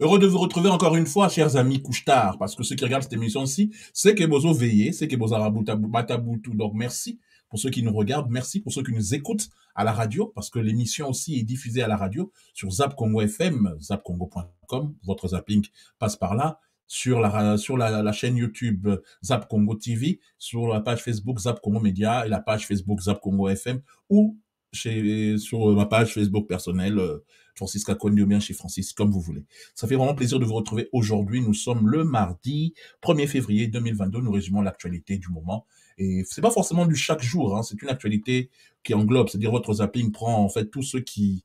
Heureux de vous retrouver encore une fois, chers amis couche-tard, parce que ceux qui regardent cette émission-ci, c'est que vous veillez, c'est que vous arabutaboutou. Donc, merci pour ceux qui nous regardent, merci pour ceux qui nous écoutent à la radio, parce que l'émission aussi est diffusée à la radio sur Zap Congo FM, zapcongo.com, votre zapping passe par là, sur la chaîne YouTube Zap Congo TV, sur la page Facebook Zap Congo Média et la page Facebook Zap Congo FM, ou sur ma page Facebook personnelle, Francis Kakondi ou bien chez Francis, comme vous voulez. Ça fait vraiment plaisir de vous retrouver aujourd'hui. Nous sommes le mardi 1er février 2022. Nous résumons l'actualité du moment. Et c'est pas forcément du chaque jour, hein. C'est une actualité qui englobe. C'est-à-dire votre zapping prend en fait tout ce qui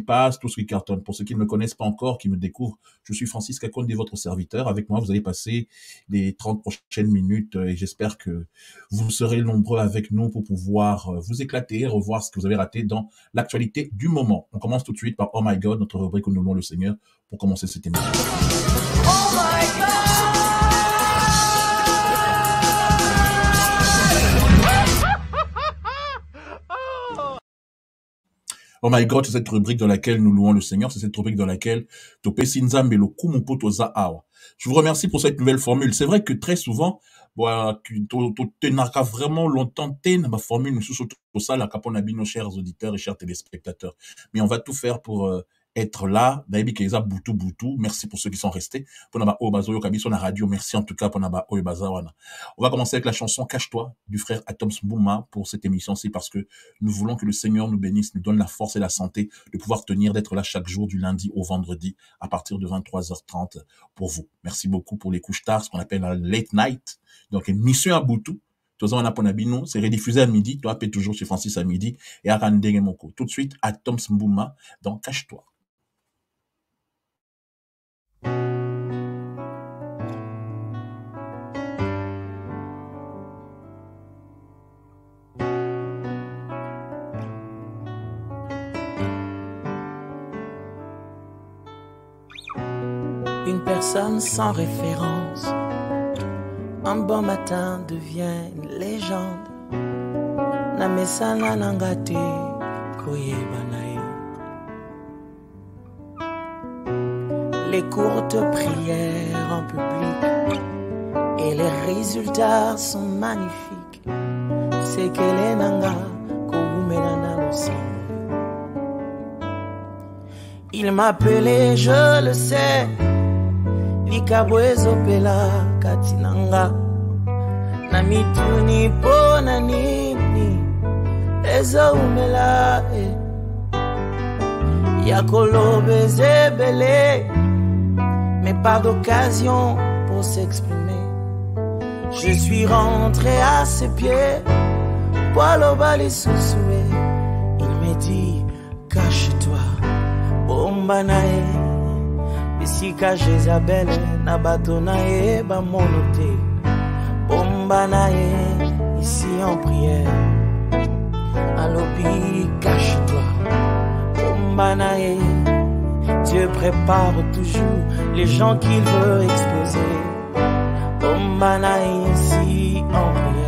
passe, tout ce qui cartonne. Pour ceux qui ne me connaissent pas encore, qui me découvrent, je suis Francis Kakondi, votre serviteur. Avec moi, vous allez passer les 30 prochaines minutes et j'espère que vous serez nombreux avec nous pour pouvoir vous éclater, revoir ce que vous avez raté dans l'actualité du moment. On commence tout de suite par Oh My God, notre rubrique où nous louons le Seigneur pour commencer cette émission. Oh my God! Oh my God, c'est cette rubrique dans laquelle nous louons le Seigneur, c'est cette rubrique dans laquelle Topé Sinzambe le Kumupoto Zaawa. Je vous remercie pour cette nouvelle formule. C'est vrai que très souvent, tu n'as vraiment longtemps ma formule, nous sommes tout ça, la caponabi, nos chers auditeurs et chers téléspectateurs. Mais on va tout faire pour être là. Merci pour ceux qui sont restés. Pour la radio, merci en tout cas pour la On va commencer avec la chanson Cache-toi du frère Atoms Bouma pour cette émission-ci parce que nous voulons que le Seigneur nous bénisse, nous donne la force et la santé de pouvoir tenir, d'être là chaque jour du lundi au vendredi à partir de 23h30 pour vous. Merci beaucoup pour les couches tard, ce qu'on appelle la late night. Donc, une mission à Boutou. C'est rediffusé à midi. Toi, paie toujours chez Francis à midi et à Randenge Moko. Tout de suite, Atoms Bouma dans Cache-toi. Une personne sans référence, un bon matin devient une légende. Namesana nangate koyebanae. Les courtes prières en public et les résultats sont magnifiques. C'est que les nanga koumenana losi. Il m'appelait, je le sais. Likabwezo pela katinanga na mituni pona nini ezo umela yakolo bezebele mais pas d'occasion pour s'exprimer. Je suis rentré à ses pieds poilo bali sousoué. Il me dit cache-toi bombanae. Sika Jézabel na bato na ye ba monoté bomba na ye ici en prière alobi cache-toi bomba na ye. Dieu prépare toujours les gens qu'il veut exploser bomba na ye ici en prière.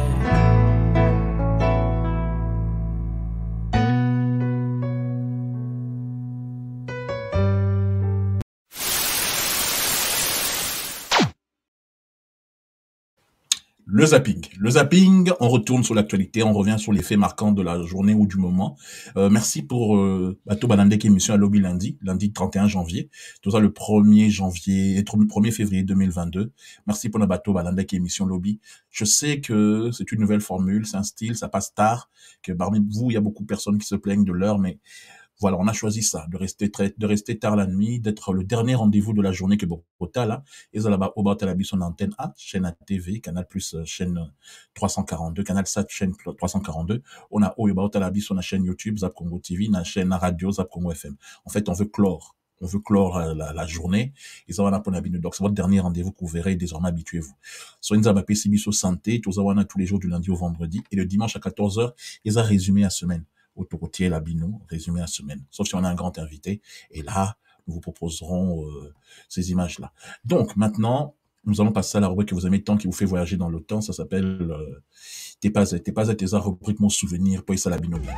Le zapping, on retourne sur l'actualité, on revient sur les faits marquants de la journée ou du moment. Merci pour Bato Banande qui est émission à lobby lundi 31 janvier. Tout ça le 1er février 2022. Merci pour la Bato Banande qui est émission lobby. Je sais que c'est une nouvelle formule, c'est un style, ça passe tard, que parmi vous, il y a beaucoup de personnes qui se plaignent de l'heure, mais Voilà, on a choisi ça, de rester tard la nuit, d'être le dernier rendez-vous de la journée que Bogota, là. Et ça, là-bas, au bas, la son antenne A, chaîne à TV, Canal Plus, chaîne 342, Canal 7, chaîne 342. On a Oyo Baotalabi sur la chaîne YouTube, Zap Congo TV, la chaîne radio, Zap Congo FM. En fait, on veut clore. On veut clore la journée. Et ça va pour la donc c'est votre dernier rendez-vous que vous verrez. Désormais, habituez-vous. Sur une zabapé Sibiso Santé, tous tous les jours du lundi au vendredi. Et le dimanche à 14h, ils ont résumé la semaine. Autoroutier Labino, résumé la semaine. Sauf si on a un grand invité. Et là, nous vous proposerons ces images-là. Donc, maintenant, nous allons passer à la rubrique que vous aimez tant, qui vous fait voyager dans le temps. Ça s'appelle T'es pas tes rubrique Mon souvenir, pour ça Labino bien.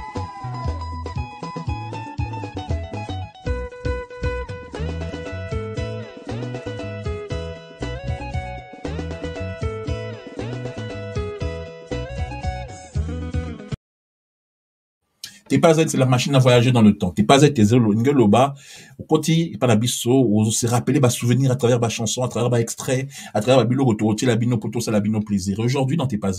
T'es pas c'est la machine à voyager dans le temps. T'es pas t'es loba. Au côté, pas la bisso, on se rappeler, souvenir à travers ma chanson, à travers ma extrait, à travers ma bilo retour, la bino poto, ça la bino plaisir. Aujourd'hui, dans T'es pas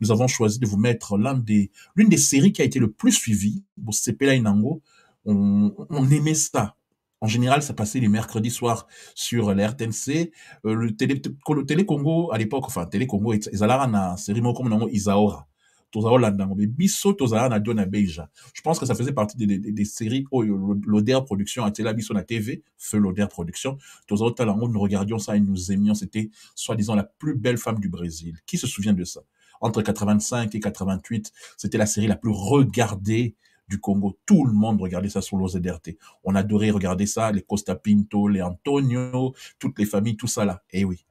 nous avons choisi de vous mettre l'une des séries qui a été le plus suivie. Bon, c'est Pela Inango. On aimait ça. En général, ça passait les mercredis soirs sur la RTNC. Le Télé Congo, à l'époque, enfin, Télé Congo, ils allaient à série comme Isaora. Je pense que ça faisait partie des séries où l'Oder Production a été là, Bisso na TV, feu l'Oder Production. Nous regardions ça et nous aimions. C'était, soi-disant, la plus belle femme du Brésil. Qui se souvient de ça? Entre 85 et 88, c'était la série la plus regardée du Congo. Tout le monde regardait ça sur l'OZRT. On adorait regarder ça, les Costa Pinto, les Antonio, toutes les familles, tout ça là. Eh oui.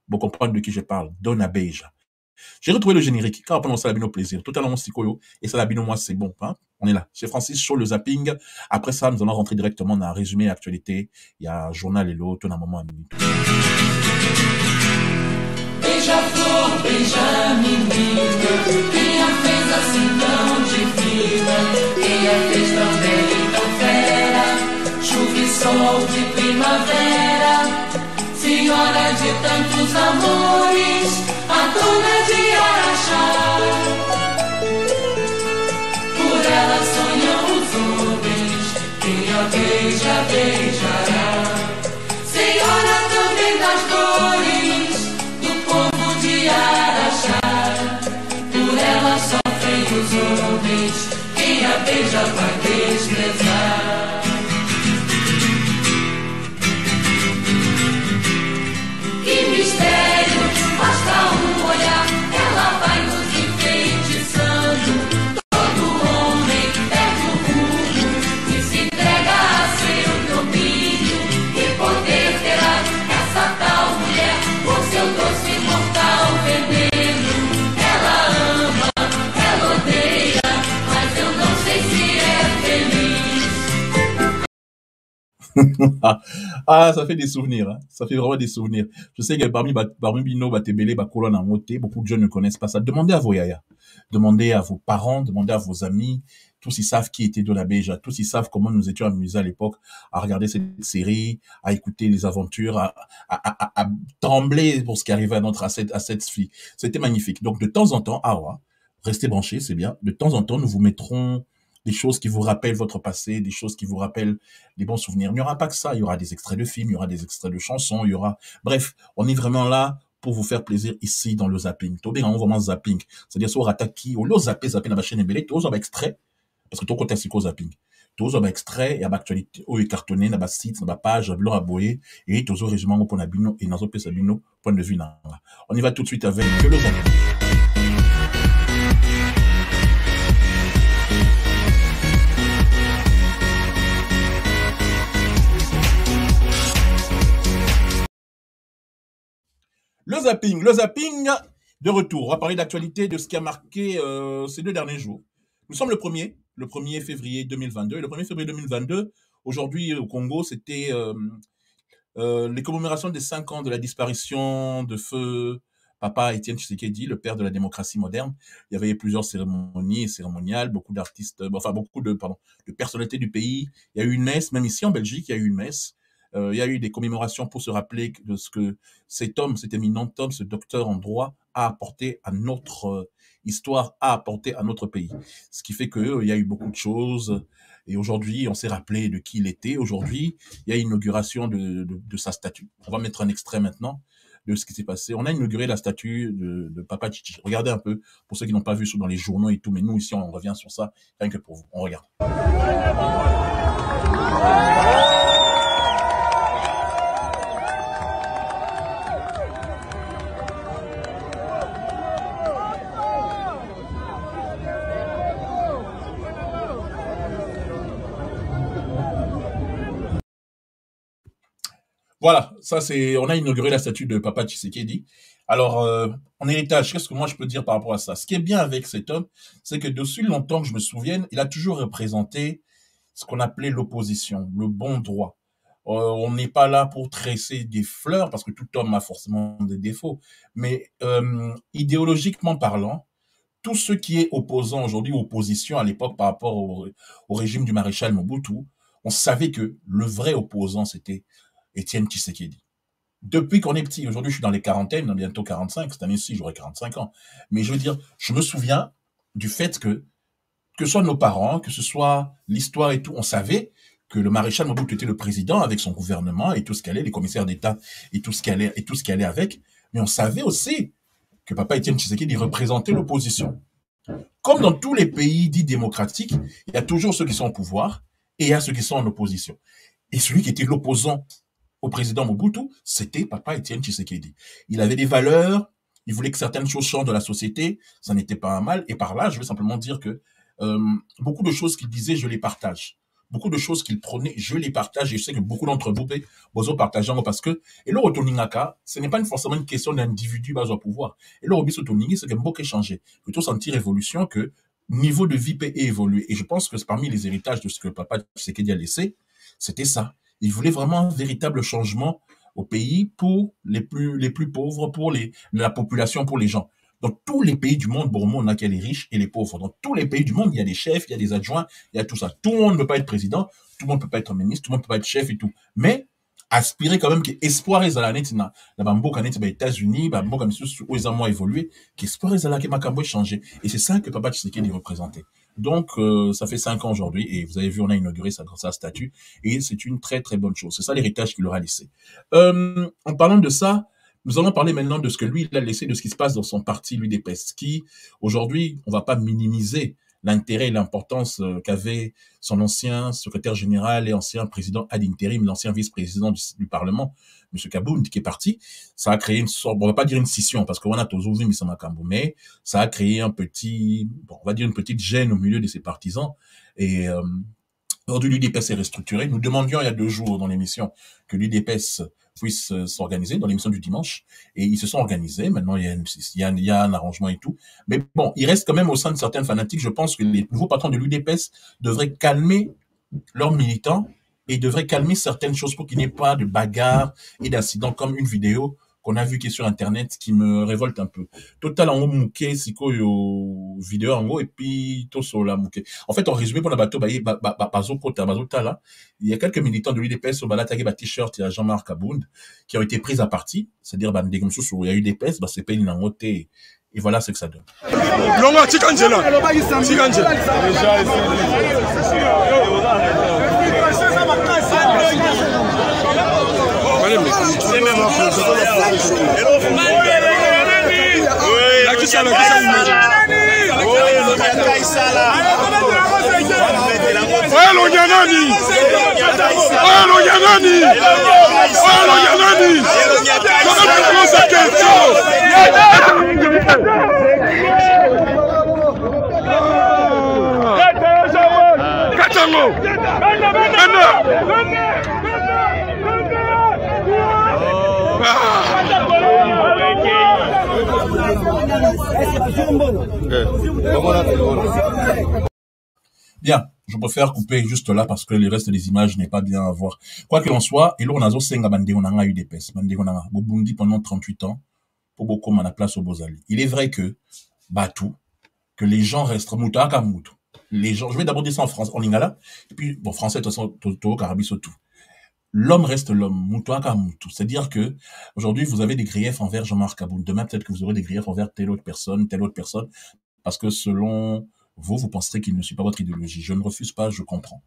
Vous comprenez de qui je parle? Dona Beja. J'ai retrouvé le générique, car pendant Salabino plaisir, totalement Sikoyo, et Salabino moi c'est bon, hein. On est là. Chez Francis Chaud, le zapping. Après ça, nous allons rentrer directement dans un résumé actualité. Il y a journal et l'autre, on a un moment à minuit. Beija-flor, beija menina, quem a fez assim tão divina, quem a fez tão bela e tão fera, chuva e sol de primavera, senhora de tantos amores, a dona de Araxá. Por ela sonham os homens, quem a beija, beijará. Senhora também das dores do povo de Araxá. Por ela sofrem os homens, quem a beija vai desprezar. Que mistério, basta um olhar, ela vai nos enfeitiçando. Todo homem perde o rumo e se entrega a seu domínio. E poder terá essa tal mulher com seu doce e mortal veneno. Ela ama, ela odeia, mas eu não sei se é feliz. Ah, ça fait des souvenirs, hein. Ça fait vraiment des souvenirs. Je sais que parmi Bino, Batebele, Bakolon, Amote, beaucoup de jeunes ne connaissent pas ça. Demandez à vos yaya. Demandez à vos parents, demandez à vos amis. Tous ils savent qui était Dona Beja. Tous ils savent comment nous étions amusés à l'époque à regarder cette série, à écouter les aventures, à trembler pour ce qui arrivait à cette fille. C'était magnifique. Donc, de temps en temps, restez branchés, c'est bien. De temps en temps, nous vous mettrons des choses qui vous rappellent votre passé, des choses qui vous rappellent les bons souvenirs. Il n'y aura pas que ça. Il y aura des extraits de films, il y aura des extraits de chansons, il y aura... Bref, on est vraiment là pour vous faire plaisir ici dans le zapping. Tout bien, on vraiment zapping. C'est-à-dire, soit rataki, ou le zapping dans la chaîne ébélée, tous on extrait, parce que tout côté c'est quoi zapping. Tous on extrait, il y a actualité, ou cartonné, dans la site, dans la page, blanc à boyer, et tous au régiment pour Nabino, et dans le Sabino, point de vue. On y va tout de suite avec le zapping. Le zapping de retour. On va parler d'actualité, de ce qui a marqué ces 2 derniers jours. Nous sommes le 1er février 2022. Et le 1er février 2022, aujourd'hui au Congo, c'était les commémorations des 5 ans de la disparition de feu Papa Étienne Tshisekedi, le père de la démocratie moderne. Il y avait plusieurs cérémonies et cérémoniales, beaucoup d'artistes, beaucoup de personnalités du pays. Il y a eu une messe, même ici en Belgique, il y a eu une messe. Il y a eu des commémorations pour se rappeler de ce que cet homme, cet éminent homme, ce docteur en droit, a apporté à notre histoire a apporté à notre pays. Ce qui fait qu'il y a eu beaucoup de choses. Et aujourd'hui, on s'est rappelé de qui il était. Aujourd'hui, il y a l'inauguration de sa statue. On va mettre un extrait maintenant de ce qui s'est passé. On a inauguré la statue de Papa Chichi. Regardez un peu, pour ceux qui n'ont pas vu dans les journaux et tout, mais nous ici, on revient sur ça, rien que pour vous. On regarde. Voilà, ça c'est, on a inauguré la statue de Papa Tshisekedi. Alors, en héritage, qu'est-ce que moi je peux dire par rapport à ça? Ce qui est bien avec cet homme, c'est que depuis longtemps que je me souvienne, il a toujours représenté ce qu'on appelait l'opposition, le bon droit. On n'est pas là pour tresser des fleurs, parce que tout homme a forcément des défauts, mais idéologiquement parlant, tout ce qui est opposant aujourd'hui, opposition à l'époque par rapport au régime du maréchal Mobutu, on savait que le vrai opposant, c'était Étienne Tshisekedi. Depuis qu'on est petit, aujourd'hui je suis dans les quarantaines, bientôt 45, cette année-ci j'aurai 45 ans. Mais je veux dire, je me souviens du fait que ce soit nos parents, que ce soit l'histoire et tout, on savait que le maréchal Mobutu était le président avec son gouvernement et tout ce qu'elle est, les commissaires d'État et tout ce qu'elle est avec. Mais on savait aussi que Papa Étienne Tshisekedi représentait l'opposition. Comme dans tous les pays dits démocratiques, il y a toujours ceux qui sont au pouvoir et il y a ceux qui sont en opposition. Et celui qui était l'opposant au président Mobutu, c'était Papa Étienne Tshisekedi. Il avait des valeurs, il voulait que certaines choses changent dans la société, ça n'était pas un mal. Et par là, je veux simplement dire que beaucoup de choses qu'il disait, je les partage. Beaucoup de choses qu'il prônait, je les partage. Et je sais que beaucoup d'entre vous, vous partagez parce que, et le retourningaka, ce n'est pas forcément une question d'individu bas au pouvoir. Et le robiso tourningi, c'est que beaucoup est changé. Plutôt sentir évolution que niveau de vie peut évoluer. Et je pense que parmi les héritages de ce que Papa Tshisekedi a laissé, c'était ça. Il voulait vraiment un véritable changement au pays pour les plus pauvres, pour la population, pour les gens. Dans tous les pays du monde, bon, on a qu'il y a les riches et les pauvres. Dans tous les pays du monde, il y a des chefs, il y a des adjoints, il y a tout ça. Tout le monde ne peut pas être président, tout le monde ne peut pas être ministre, tout le monde ne peut pas être chef et tout. Mais aspirer quand même que espoir est à la net la bambo canet aux États-Unis, bambo comme ça où ils ont évolué, qu'espoir est à la que Makambo ait changé. Et c'est ça que Papa Tshisekedi représentait. Donc, ça fait 5 ans aujourd'hui, et vous avez vu, on a inauguré sa statue, et c'est une très très bonne chose. C'est ça l'héritage qu'il aura laissé. En parlant de ça, nous allons parler maintenant de ce que lui, il a laissé, de ce qui se passe dans son parti, l'UDPS, qui, aujourd'hui, on va pas minimiser l'intérêt et l'importance qu'avait son ancien secrétaire général et ancien président ad interim, l'ancien vice-président du Parlement, M. Kabound, qui est parti. Ça a créé une sorte, on va pas dire une scission, parce qu'on a tous ouvert Misamakambo, mais ça a créé un petit, bon, on va dire une petite gêne au milieu de ses partisans. Et aujourd'hui, l'UDPS est restructuré. Nous demandions il y a 2 jours dans l'émission que l'UDPS puisse s'organiser dans l'émission du dimanche, et ils se sont organisés. Maintenant, il y a un arrangement et tout. Mais bon, il reste quand même au sein de certains fanatiques. Je pense que les nouveaux patrons de l'UDPS devraient calmer leurs militants et devraient calmer certaines choses pour qu'il n'y ait pas de bagarres et d'incidents comme une vidéo qu'on a vue qui est sur Internet qui me révolte un peu. Total en haut mouké, siko yo vidéo en haut et puis tout sur la mouké. En fait, en résumé, pour la bateau, là, il y a quelques militants de l'UDPS au balatagé t-shirt, il y a Jean-Marc Kabound qui ont été pris à partie, c'est-à-dire des comme ça où il y a eu des UDPS, c'est pas une langote et voilà ce que ça donne. Longa Tikangela. Bien, je préfère couper juste là parce que le reste des images n'est pas bien à voir. Quoi qu'il en soit, et là on a Zosenga Bandéonanga UDPS, Bandéonanga, Bobundi pendant 38 ans, pour beaucoup à la place au Bozali. Il est vrai que, Batou, que les gens restent moutaka moutou. Les gens, je vais d'abord dire ça en France, en lingala, et puis, bon, français, de toute façon, Toto, Carabiso, tout. L'homme reste l'homme, moutouaka moutou. C'est-à-dire que, aujourd'hui, vous avez des griefs envers Jean-Marc Kabound. Demain, peut-être que vous aurez des griefs envers telle autre personne, parce que selon vous, vous penserez qu'il ne suit pas votre idéologie. Je ne refuse pas, je comprends.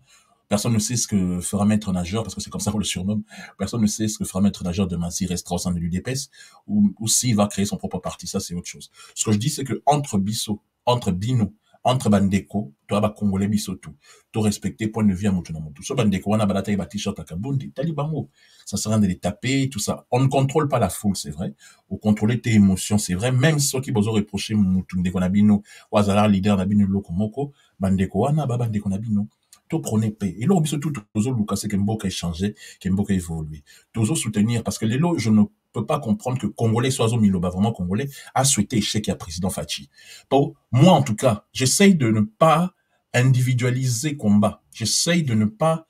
Personne ne sait ce que fera Maître Nageur, parce que c'est comme ça qu'on le surnomme. Personne ne sait ce que fera Maître Nageur demain s'il restera au sein de l'UDPS ou s'il va créer son propre parti. Ça, c'est autre chose. Ce que je dis, c'est que entre Bisso, entre Bino, entre Bandeko, toi, ba Congolais Bisso tout, tout respecter, point de vue à Moutunamotu. So Bandeko, on a bataille, ba t-shirt à Kabundi, Talibango. Ça sert à rien de les taper, tout ça. On ne contrôle pas la foule, c'est vrai. Ou contrôler tes émotions, c'est vrai. Même ceux qui vous ont reproché Moutunde Nabino, ou Azala, leader Nabino Lokomoko, Bandeko, wana, ba Bandeko Nabino. Tout prenez paix. Et là, tout toujours Lucas, c'est qu'Mboka a changé, qu'Mboka a évolué. Toujours soutenir, parce que les lots, je ne peux pas comprendre que Congolais, Soazo Miloba, vraiment Congolais, a souhaité échec à président Fachi. Moi, en tout cas, j'essaye de ne pas individualiser combat. J'essaye de ne pas,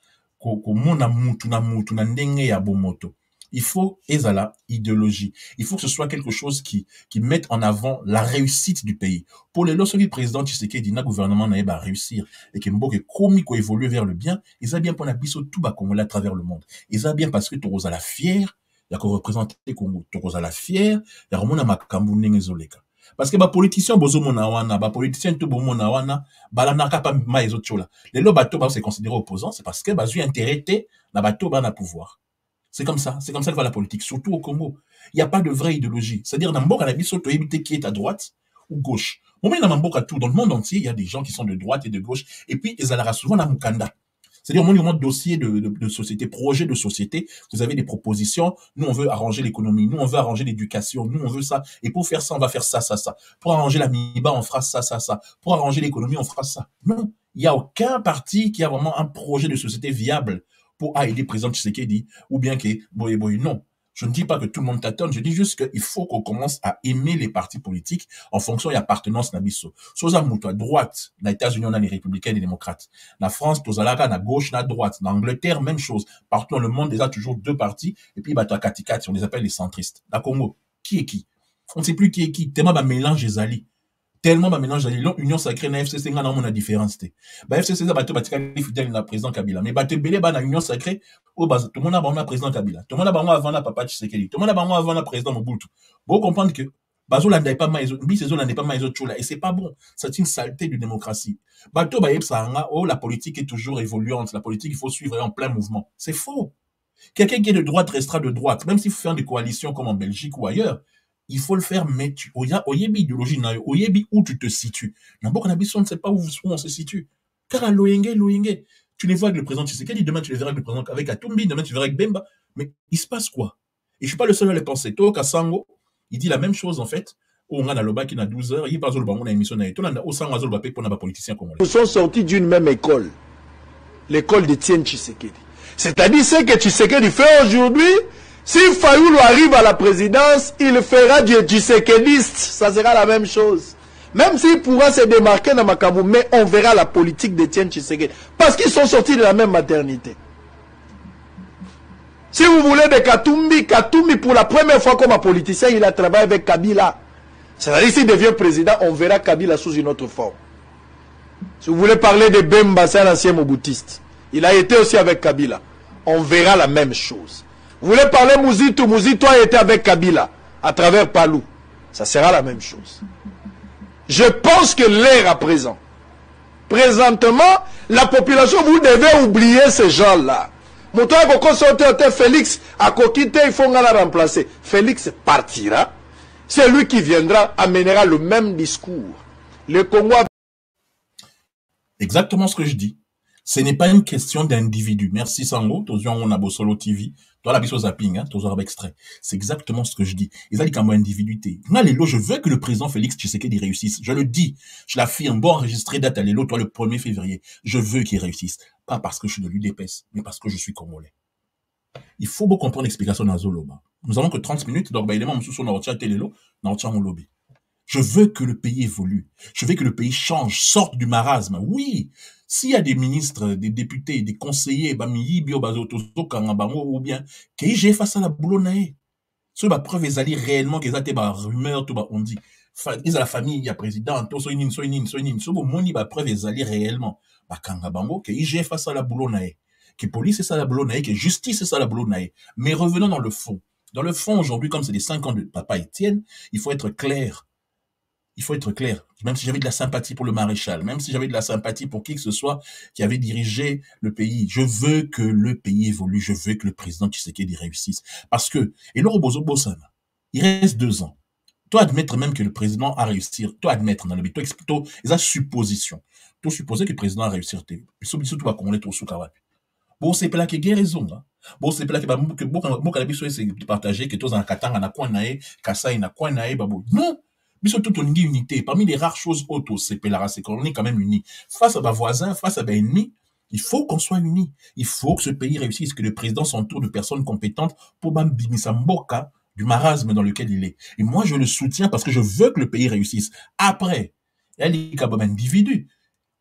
il faut, ezala, idéologie. Il faut que ce soit quelque chose qui mette en avant la réussite du pays. Pour les lorsque le président Tshisekedi, le gouvernement n'a pas réussir, et que Mboka comique évoluer vers le bien, ils ont bien pour la biso tout bas Congolais à travers le monde. Ils ont bien parce que tu as la fière, il y a qu'on représente Congo, tu as la fière, il y a vraiment ma kambu n'engezoleka. Parce que ba politicien bozo mona wana, ba politicien tout bon mona wana, ba la naka pa ma ezochola. Les lo bateau ba se considérer opposant, c'est parce que ba zu intérêt na bateau ba na pouvoir. C'est comme ça que va la politique, surtout au Congo. Il n'y a pas de vraie idéologie. C'est-à-dire, dans Mboka, qui est à droite ou gauche. Dans le monde entier, il y a des gens qui sont de droite et de gauche. Et puis, ils allaient souvent à Mukanda. C'est-à-dire, au moment de dossier de société, projet de société, vous avez des propositions. Nous, on veut arranger l'économie. Nous, on veut arranger l'éducation. Nous, on veut ça. Et pour faire ça, on va faire ça, ça, ça. Pour arranger la MIBA, on fera ça, ça, ça. Pour arranger l'économie, on fera ça. Non. Il n'y a aucun parti qui a vraiment un projet de société viable pour aider le président Tshisekedi, ou bien que, non. Je ne dis pas que tout le monde tâtonne, je dis juste qu'il faut qu'on commence à aimer les partis politiques en fonction de l'appartenance nabiso. Soza mouto à droite, les États-Unis, on a les républicains et les démocrates. La France, tozalaka, à gauche, à droite. En Angleterre, même chose. Partout dans le monde, il y a toujours deux partis, et puis, à Katikati, on les appelle les centristes. La Congo, qui est qui? On ne sait plus qui est qui. Tellement, mélange les alliés. Tellement ba mélange d'alliés. L'Union sacrée na FCC nga na mona différence te. Ba FCC za bato batika fidèle na président Kabila. Mais bato belé ba na Union sacrée o ba tout le monde a ba na président Kabila. Tout le monde a ba avant na papa Tshisekedi. Tout le monde a ba avant na président Mobutu. Bon comprendre que bazo landa pas ma bi saison landa pas ma chola et c'est pas bon. C'est une saleté de démocratie. Bato ba yebsa nga oh la politique est toujours évoluante, la politique il faut suivre en plein mouvement. C'est faux. Quelqu'un qui est de droite restera de droite, même s'il faut faire des coalitions comme en Belgique ou ailleurs. Il faut le faire, mais oyebi idéologie, oyebi où tu te situes. N'importe on ne sait pas où on se situe. Car à Loyenge, tu les vois avec le président Tshisekedi, demain tu les verras avec le président, avec Atumbi, demain tu les verras avec Bemba. Mais il se passe quoi? Et je suis pas le seul à le penser. Toko Kassango, il dit la même chose en fait. On a la loba qui n'a 12 heures, il parle de l'obama, on a une émission, nous sommes sortis d'une même école. L'école de Etienne Tshisekedi. C'est-à-dire ce que Tshisekedi fait aujourd'hui. Si Fayoulou arrive à la présidence, il fera du Tshisekediste. Ça sera la même chose. Même s'il pourra se démarquer dans Makamou, mais on verra la politique d'Etienne Tshisekedi. Parce qu'ils sont sortis de la même maternité. Si vous voulez de Katumbi pour la première fois comme un politicien, il a travaillé avec Kabila. C'est-à-dire s'il devient président, on verra Kabila sous une autre forme. Si vous voulez parler de Bemba, c'est un ancien moboutiste. Il a été aussi avec Kabila. On verra la même chose. Vous voulez parler Mouzito a été avec Kabila, à travers Palou. Ça sera la même chose. Je pense que l'ère à présent. Présentement, la population, vous devez oublier ces gens-là. Félix a coquité, il faut la remplacer. Félix partira. C'est lui qui viendra, amènera le même discours. Le Congo. Exactement ce que je dis. Ce n'est pas une question d'individu. Merci Sango, on a Solo TV. Toi la biso zapping, hein, extrait. C'est exactement ce que je dis. Ils ont dit comme individuité. Moi, Lélo, je veux que le président Félix Tshisekedi réussisse. Je le dis. Je l'affirme. Bon, enregistré date à Lélo, toi, le 1er février. Je veux qu'il réussisse. Pas parce que je suis de l'UDPS, mais parce que je suis congolais. Il faut beaucoup comprendre l'explication dans Zoloba. Nous avons que 30 minutes, donc, évidemment, nous sommes dans le Télélo, dans le lobby. Je veux que le pays évolue. Je veux que le pays change, sorte du marasme. Oui. S'il y a des ministres, des députés, des conseillers, ou bien, qu'ils face à la boulonnaie. Ce bah preuve ils allaient réellement qu'ils étaient bah rumeur tout bah on dit. Ils a la famille, il y a président, tout so inin. Ce moni bah preuve ils allaient réellement. Bah kanga bango qu'ils face à la boulonnaie. Que police c'est ça la boulonnaie, que justice c'est ça la boulonnaie. Mais revenons dans le fond. Dans le fond aujourd'hui, comme c'est les 5 ans de papa Étienne, il faut être clair. il faut être clair. Même si j'avais de la sympathie pour le maréchal, même si j'avais de la sympathie pour qui que ce soit qui avait dirigé le pays, je veux que le pays évolue, je veux que le président Tshisekedi réussisse. Parce que, et Laurent Bozo Bossana, il reste 2 ans. Toi, admettre même que le président a réussi, toi, admettre dans le but, toi, plutôt, les supposition. Toi, supposer que le président a réussi, surtout, va qu'on est au sous-kawa. Bon, c'est pas là qu'il y a raison, hein. Bon, c'est pas là que beaucoup c'est partagé, que tous en Katanga, na quoi nae, Kassai, na quoi nae, babo. Non! Mais surtout, on dit unité. Parmi les rares choses autres, c'est qu'on est quand même unis. Face à ma voisin, face à ma ennemi, il faut qu'on soit unis. Il faut que ce pays réussisse, que le président s'entoure de personnes compétentes pour bambimisa mboka du marasme dans lequel il est. Et moi, je le soutiens parce que je veux que le pays réussisse. Après, il y a un individu.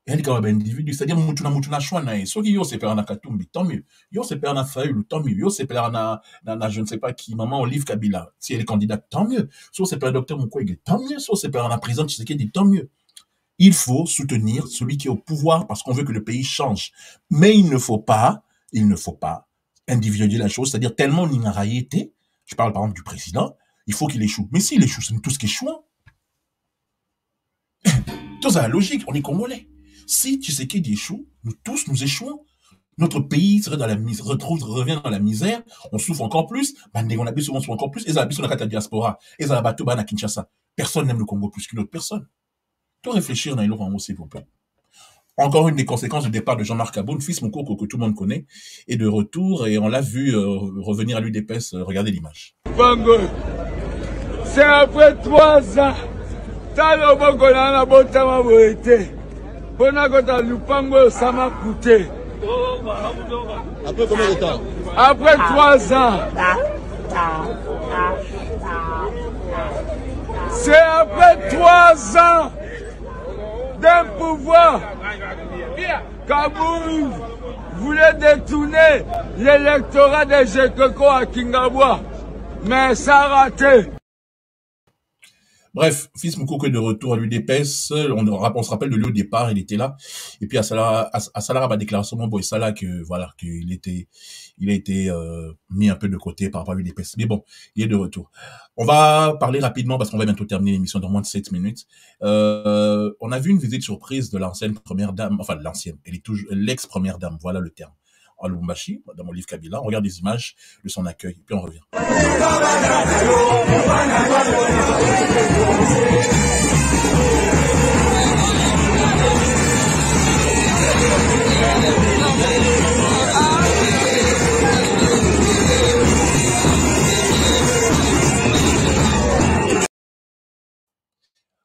C'est-à-dire, moutouna chouana, ceux qui yo se perdent en Katumbi, tant mieux. Yo se perdent en Fayoulou, tant mieux. Yo se perdent en je ne sais pas qui, maman Olive Kabila, si elle est candidate, tant mieux. Soit se perdent Dr Mukwege, tant mieux. Soit se perdent en président Tshisekedi, tant mieux. Il faut soutenir celui qui est au pouvoir parce qu'on veut que le pays change. Mais il ne faut pas individualiser la chose, c'est-à-dire tellement on y a été, je parle par exemple du président, il faut qu'il échoue. Mais s'il échoue, c'est tout ce qui échoue. Tout ça, la logique, on est congolais. Si Tshisekedi échoue, nous tous nous échouons. Notre pays serait dans la misère, revient dans la misère, on souffre encore plus, on a souvent encore plus, et ça a la diaspora, et ça a bateau à Kinshasa. Personne n'aime le Congo plus qu'une autre personne. Tout réfléchir dans les lots, s'il vous plaît. Encore une des conséquences du départ de Jean-Marc Aboun, fils Mokoko que tout le monde connaît, est de retour, et on l'a vu revenir à l'UDPS, regardez l'image. C'est après 3 ans. Après combien de temps? Après 3 ans. C'est après 3 ans d'un pouvoir qu'Aboun voulait détourner l'électorat des Jekoko à Kingabwa. Mais ça a raté. Bref, fils Moukoko est de retour à l'UDPS. On se rappelle de lui au départ, il était là. Et puis à Salah a déclaré sur mon boy Salah que voilà, qu'il a été mis un peu de côté par rapport à l'UDPS. Mais bon, il est de retour. On va parler rapidement parce qu'on va bientôt terminer l'émission dans moins de 7 minutes. On a vu une visite surprise de l'ancienne première dame, enfin l'ancienne, elle est toujours l'ex-première dame, voilà le terme. En Lubumbashi, Madame Olive Kabila. On regarde des images de son accueil, puis on revient.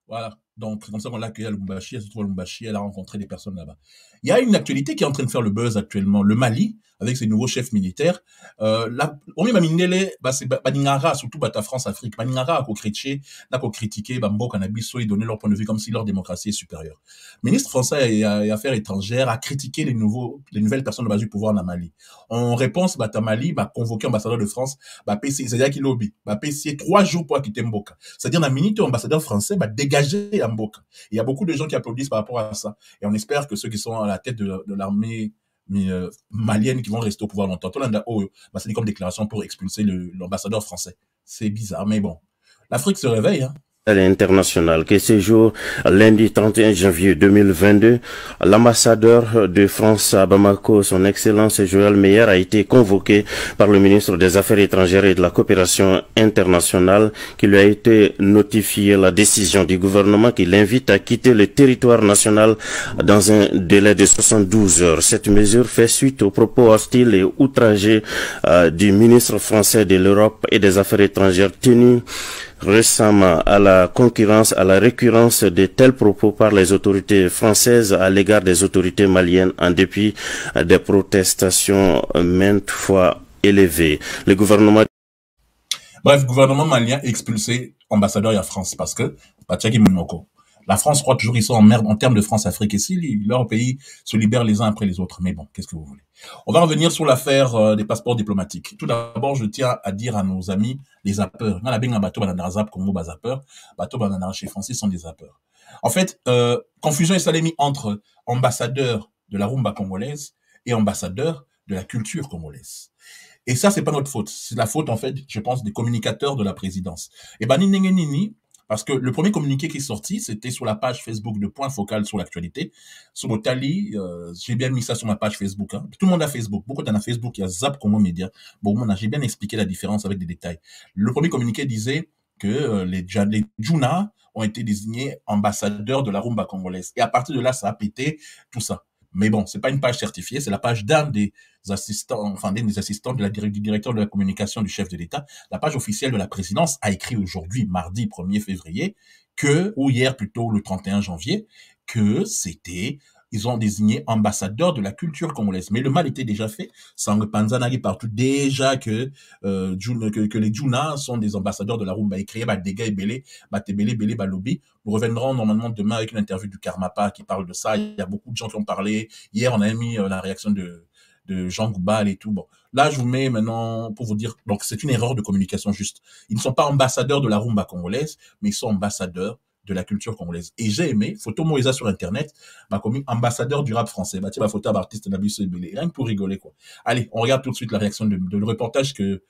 Voilà. Donc, c'est comme ça qu'on l'a accueillie à Lubumbashi. Elle se trouve à Lubumbashi. Elle a rencontré des personnes là-bas. Il y a une actualité qui est en train de faire le buzz actuellement. Le Mali, avec ses nouveaux chefs militaires. On m'a minélé, c'est Baningara, surtout Bata France-Afrique. Baningara a critiqué, Bambo, Canabiso, et donné leur point de vue comme si leur démocratie est supérieure. Le ministre français et Affaires étrangères a critiqué les nouvelles personnes de base du pouvoir dans Mali. En réponse, Bata Mali, convoqué l'ambassadeur de France, PC, c'est-à-dire qu'il lobby, PC 3 jours pour quitter Mboka. C'est-à-dire, la minute, l'ambassadeur français, dégager Mboka. Il y a beaucoup de gens qui applaudissent par rapport à ça. Et on espère que ceux qui sont à la tête de l'armée malienne qui vont rester au pouvoir longtemps. C'est comme déclaration pour expulser l'ambassadeur français. C'est bizarre, mais bon. L'Afrique se réveille, hein. International que ce jour, lundi 31 janvier 2022, l'ambassadeur de France à Bamako, son Excellence Joël Meyer, a été convoqué par le ministre des Affaires étrangères et de la coopération internationale, qui lui a été notifié la décision du gouvernement qui l'invite à quitter le territoire national dans un délai de 72 heures. Cette mesure fait suite aux propos hostiles et outragés du ministre français de l'Europe et des Affaires étrangères tenus récemment à la concurrence, à la récurrence de tels propos par les autorités françaises à l'égard des autorités maliennes en dépit des protestations maintes fois élevées. Le gouvernement... Bref, gouvernement malien expulsé ambassadeur à France parce que la France croit toujours qu'ils sont en merde en termes de France-Afrique et si leur pays se libère les uns après les autres. Mais bon, qu'est-ce que vous voulez? On va revenir sur l'affaire des passeports diplomatiques. Tout d'abord, je tiens à dire à nos amis, les zappeurs. Il y a un bateau banana zap Congo zappeur, bateau banana chez français sont des zappeurs. En fait, confusion est salémie entre ambassadeur de la rumba congolaise et ambassadeur de la culture congolaise. Et ça, c'est pas notre faute. C'est la faute, en fait, je pense, des communicateurs de la présidence. Et nini, Parce que le premier communiqué qui est sorti, c'était sur la page Facebook de Point Focal sur l'actualité. Sur Botali, j'ai bien mis ça sur ma page Facebook. Hein. Tout le monde a Facebook. Beaucoup d'en a Facebook, il y a Zap Congo Média. Bon, j'ai bien expliqué la différence avec des détails. Le premier communiqué disait que les Djouna ont été désignés ambassadeurs de la rumba congolaise. Et à partir de là, ça a pété tout ça. Mais bon, c'est pas une page certifiée, c'est la page d'un des assistants, enfin des assistants du directeur de la communication du chef de l'État. La page officielle de la présidence a écrit aujourd'hui, mardi 1er février, ou hier plutôt le 31 janvier, que ils ont désigné ambassadeur de la culture congolaise. Mais le mal était déjà fait. Sangue Panzanagi partout déjà que les Djouna sont des ambassadeurs de la rumba. Écrié par Dega et Belé, Belé, Balobi. Nous reviendrons normalement demain avec une interview du Karmapa qui parle de ça. Il y a beaucoup de gens qui ont parlé. Hier, on a mis la réaction de Jean Goubal et tout. Bon, là, je vous mets maintenant pour vous dire, donc c'est une erreur de communication juste. Ils ne sont pas ambassadeurs de la rumba congolaise, mais ils sont ambassadeurs de la culture congolaise. Et j'ai aimé, photo Moïsa sur Internet, comme ambassadeur du rap français. Bah, tiens, ma photo d'artiste Nabiso Ebele. Rien que pour rigoler, quoi. Allez, on regarde tout de suite la réaction de le reportage que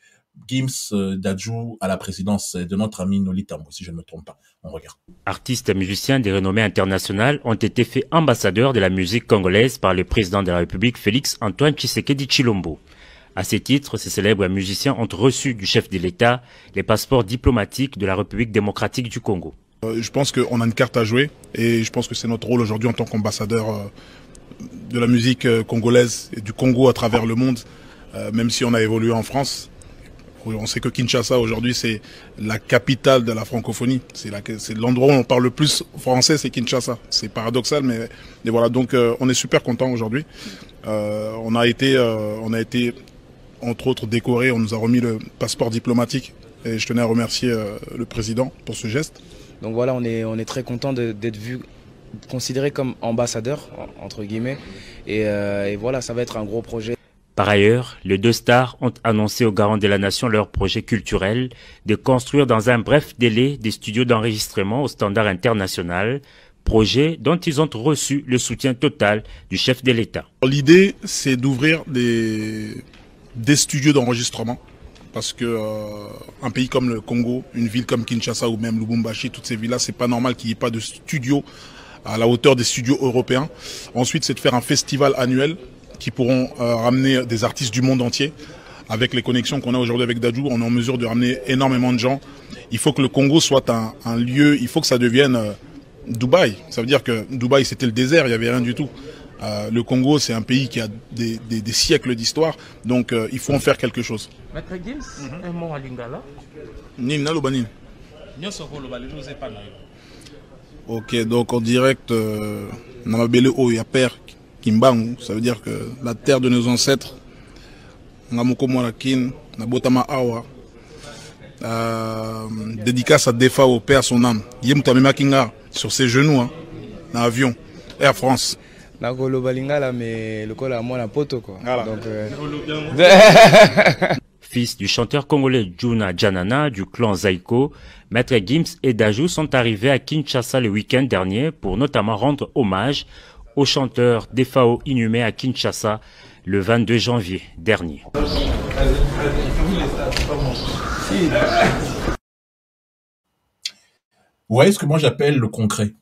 Gims Dadjou à la présidence de notre ami Noli Tambo, si je ne me trompe pas. On regarde. Artistes et musiciens de renommée internationale ont été faits ambassadeurs de la musique congolaise par le président de la République, Félix Antoine Tshisekedi Tshilombo. À ce titre, ces célèbres musiciens ont reçu du chef de l'État les passeports diplomatiques de la République démocratique du Congo. Je pense qu'on a une carte à jouer et je pense que c'est notre rôle aujourd'hui en tant qu'ambassadeur de la musique congolaise et du Congo à travers le monde, même si on a évolué en France. On sait que Kinshasa aujourd'hui c'est la capitale de la francophonie, c'est l'endroit où on parle le plus français, c'est Kinshasa. C'est paradoxal mais voilà, donc on est super content aujourd'hui. On a été entre autres décoré, on nous a remis le passeport diplomatique et je tenais à remercier le président pour ce geste. Donc voilà, on est très content d'être vu, considéré comme ambassadeur, entre guillemets. Et voilà, ça va être un gros projet. Par ailleurs, les deux stars ont annoncé aux garants de la nation leur projet culturel de construire dans un bref délai des studios d'enregistrement au standard international, projet dont ils ont reçu le soutien total du chef de l'État. L'idée, c'est d'ouvrir des studios d'enregistrement. Parce que un pays comme le Congo, une ville comme Kinshasa ou même Lubumbashi, toutes ces villes-là, c'est pas normal qu'il n'y ait pas de studios à la hauteur des studios européens. Ensuite, c'est de faire un festival annuel qui pourront ramener des artistes du monde entier. Avec les connexions qu'on a aujourd'hui avec Dadjou, on est en mesure de ramener énormément de gens. Il faut que le Congo soit un lieu, il faut que ça devienne Dubaï. Ça veut dire que Dubaï, c'était le désert, il n'y avait rien du tout. Le Congo, c'est un pays qui a des siècles d'histoire, donc il faut en faire quelque chose. Maître Gims, un mot à Lingala. Nina Lobanin. Ok, donc en direct, Namabele Oya Père Kimbangu, ça veut dire que la terre de nos ancêtres, Ngamoko Morakin, Nabotama Awa, dédicace à Defa au Père son âme, Yemtamema Kinga, sur ses genoux, hein, dans l'avion, Air France. Mais le col à moi la poto quoi. Voilà. Donc, Fils du chanteur congolais Djouna Djanana du clan Zaiko, Maître Gims et Dadjou sont arrivés à Kinshasa le week-end dernier pour notamment rendre hommage au chanteur Defao inhumé à Kinshasa le 22 janvier dernier. Vous voyez ce que moi j'appelle le concret.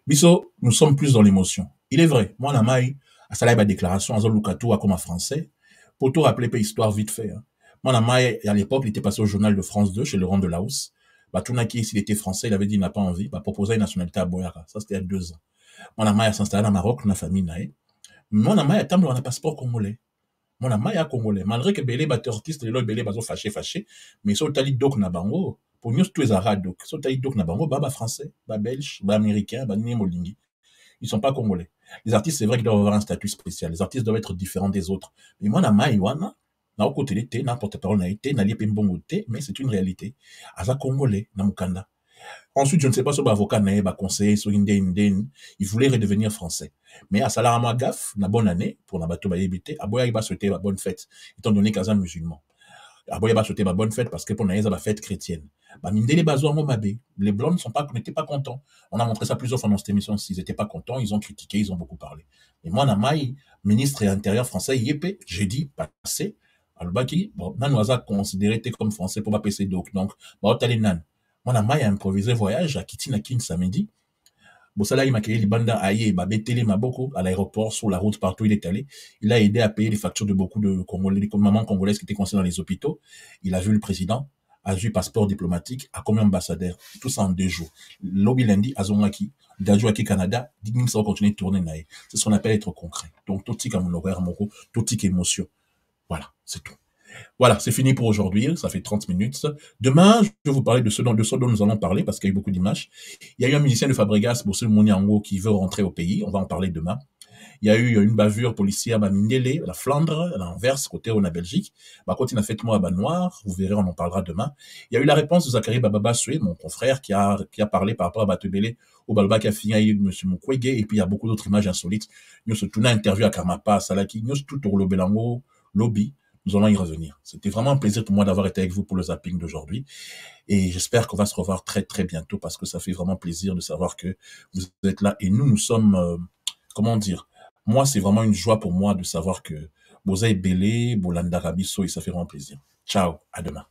Biso, nous sommes plus dans l'émotion. Il est vrai, moi, la maille, à ça, la déclaration, à Zolukatou, comme un français, pour tout rappeler, pas histoire vite fait. Hein. Moi, la maille, à l'époque, il était passé au journal de France 2, chez Laurent Delahousse. Bah, tout qui, s'il était français, il avait dit, il n'a pas envie, bah, proposer une nationalité à Boyara. Ça, c'était il y a 2 ans. Moi, la maille, s'installer au Maroc, la famille, naïe. Moi, la maille, on a un passeport congolais. Moi, la maille, a congolais. Malgré que Belé, artiste, les lois, Belé, bazo, fâché. Mais ça, t'as dit, donc, nabango. Pour nous, tous les arabes, donc, ça, t'as dit, donc, nabango, bah, français, bah, belge, bah, américain, bah, molingi. Ils sont pas congolais. Les artistes, c'est vrai qu'ils doivent avoir un statut spécial. Les artistes doivent être différents des autres. Mais moi, na maïwana, na au côté d'été, na porte-parole na été, na lié mbongo té, mais c'est une réalité. Aza congolais, na mukanda. Ensuite, je ne sais pas si l'avocat na ba conseiller, sur il voulait redevenir français. Mais à Salarama Gaf, na bonne année, pour na bateau ba yébité, aboya il va souhaiter la bonne fête, étant donné qu'Aza musulman. Aboya va souhaiter la bonne fête parce que pour naïza la fête chrétienne. Bah, mindé bazo mabé. Les blancs n'étaient pas contents. On a montré ça plusieurs fois dans cette émission. S'ils étaient pas contents, ils ont critiqué, ils ont beaucoup parlé. Et moi, Namaï, ministre et intérieur français, yépé, j'ai dit, passé, Albaki, bon, nan waza considéré comme français pour pas passer donc, bah, otali nan. Moi, na mai a improvisé voyage à Kitina Kin samedi. Bossala, il m'a créé Libanda Aye, Babetele Maboko, à l'aéroport, sur la route, partout il est allé. Il a aidé à payer les factures de beaucoup de Congolais, de mamans congolaises qui étaient coincées dans les hôpitaux. Il a vu le président, a vu passeport diplomatique, a commis ambassadeur. Tout ça en 2 jours. Lobby lundi, à Zongaki, Dajouaki Canada, dit que ça va continuer de tourner. C'est ce qu'on appelle être concret. Donc, tout tic à mon horaire, tout tic émotion. Voilà, c'est tout. Voilà, c'est fini pour aujourd'hui, ça fait 30 minutes. Demain, je vais vous parler de ce dont nous allons parler, parce qu'il y a eu beaucoup d'images. Il y a eu un musicien de Fabregas, Bossel Mouniango, qui veut rentrer au pays, on va en parler demain. Il y a eu une bavure policière à Mindele, la Flandre, à l'Anvers, côté on a Belgique. Quand il a fait moi à Noir, vous verrez, on en parlera demain. Il y a eu la réponse de Zachary Bababa Soué, mon confrère, qui a parlé par rapport à Batebele, au Balba qui a fini avec M. Mukwege, et puis il y a beaucoup d'autres images insolites. Nous se tournons interview à Karmapa, Salaki, nous tout au Lobelango, Lobby. Nous allons y revenir. C'était vraiment un plaisir pour moi d'avoir été avec vous pour le zapping d'aujourd'hui. Et j'espère qu'on va se revoir très, très bientôt parce que ça fait vraiment plaisir de savoir que vous êtes là. Et nous sommes, comment dire, moi, c'est vraiment une joie pour moi de savoir que Boza est belé, Bolanda Rabiso, et ça fait vraiment plaisir. Ciao, à demain.